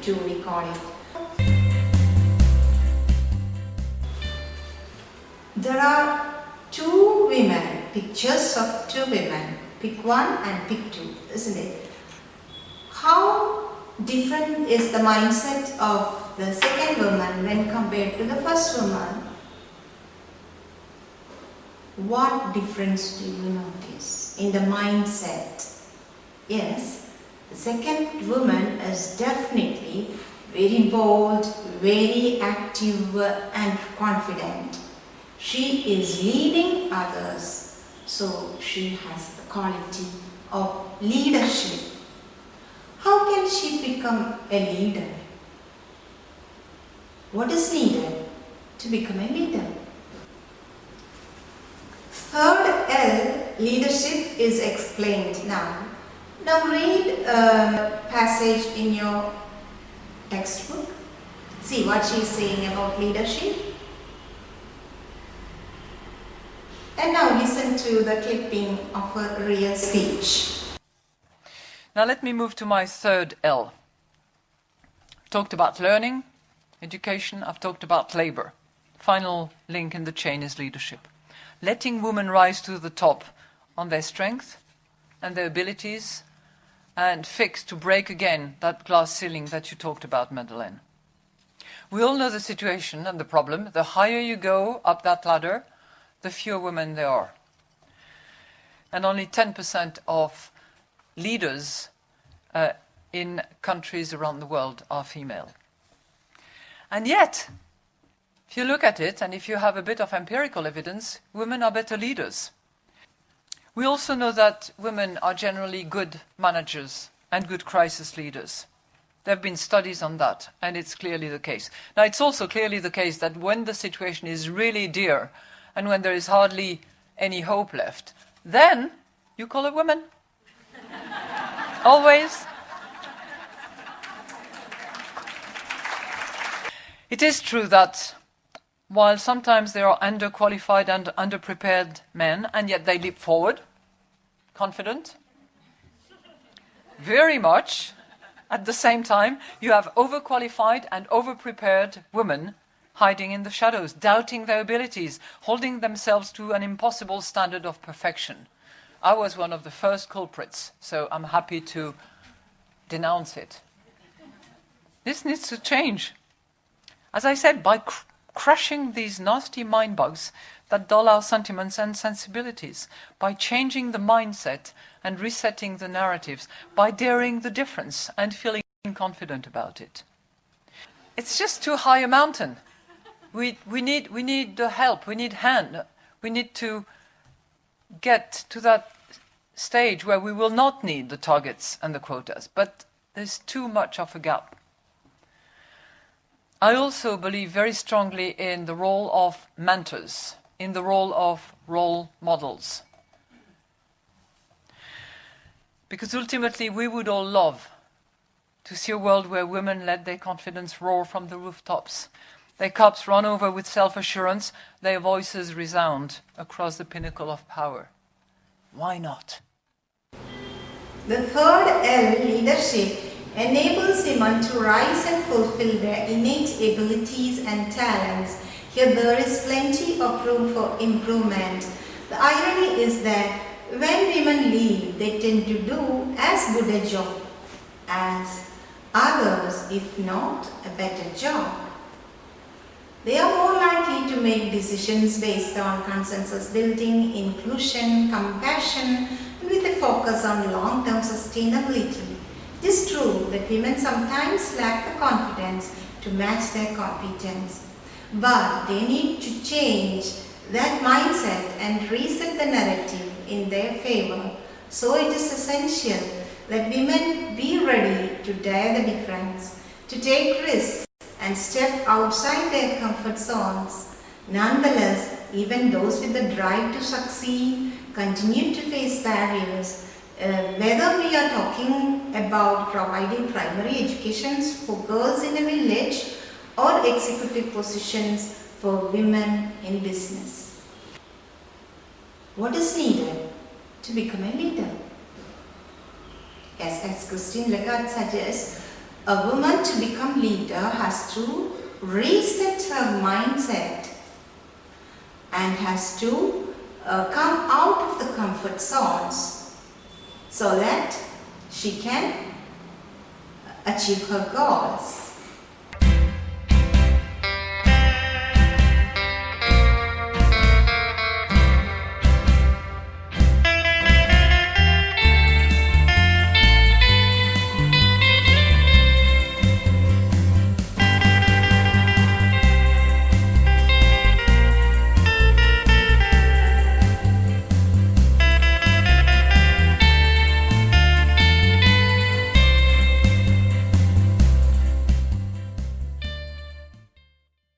Two we call it. There are two women, pictures of two women. Pick one and pick two, isn't it? How different is the mindset of the second woman when compared to the first woman? What difference do you notice in the mindset? Yes, the second woman is definitely very bold, very active and confident. She is leading others, so she has the quality of leadership. How can she become a leader? What is needed to become a leader? Third L, leadership, is explained now. Now read a passage in your textbook. See what she is saying about leadership. And now listen to the clipping of her real speech. Now let me move to my third L. I've talked about learning, education, I've talked about labor. Final link in the chain is leadership. Letting women rise to the top on their strength and their abilities and fix to break again that glass ceiling that you talked about, Madeleine. We all know the situation and the problem. The higher you go up that ladder, the fewer women there are. And only 10% of leaders in countries around the world are female. And yet, if you look at it, and if you have a bit of empirical evidence, women are better leaders. We also know that women are generally good managers and good crisis leaders. There have been studies on that, and it's clearly the case. Now, it's also clearly the case that when the situation is really dire, and when there is hardly any hope left, then you call a woman. Always. It is true that while sometimes there are underqualified and underprepared men, and yet they leap forward, confident, very much, at the same time, you have overqualified and overprepared women hiding in the shadows, doubting their abilities, holding themselves to an impossible standard of perfection. I was one of the first culprits, so I'm happy to denounce it. This needs to change. As I said, by crushing these nasty mind bugs that dull our sentiments and sensibilities, by changing the mindset and resetting the narratives, by daring the difference and feeling confident about it. It's just too high a mountain. We need the help, we need hand, we need to get to that stage where we will not need the targets and the quotas, but there's too much of a gap. I also believe very strongly in the role of mentors, in the role of role models. Because ultimately we would all love to see a world where women let their confidence roar from the rooftops, their cups run over with self-assurance, their voices resound across the pinnacle of power. Why not? The third L, leadership, enables women to rise and fulfill their innate abilities and talents. Here there is plenty of room for improvement. The irony is that when women lead, they tend to do as good a job as others, if not a better job. They are more likely to make decisions based on consensus building, inclusion, compassion, and with a focus on long-term sustainability. It is true that women sometimes lack the confidence to match their competence, but they need to change that mindset and reset the narrative in their favor. So it is essential that women be ready to dare the difference, to take risks and step outside their comfort zones. Nonetheless, even those with the drive to succeed continue to face barriers. Whether we are talking about providing primary educations for girls in a village or executive positions for women in business. What is needed to become a leader? As Christine Lagarde suggests, A woman to become leader has to reset her mindset and has to come out of the comfort zones so that she can achieve her goals.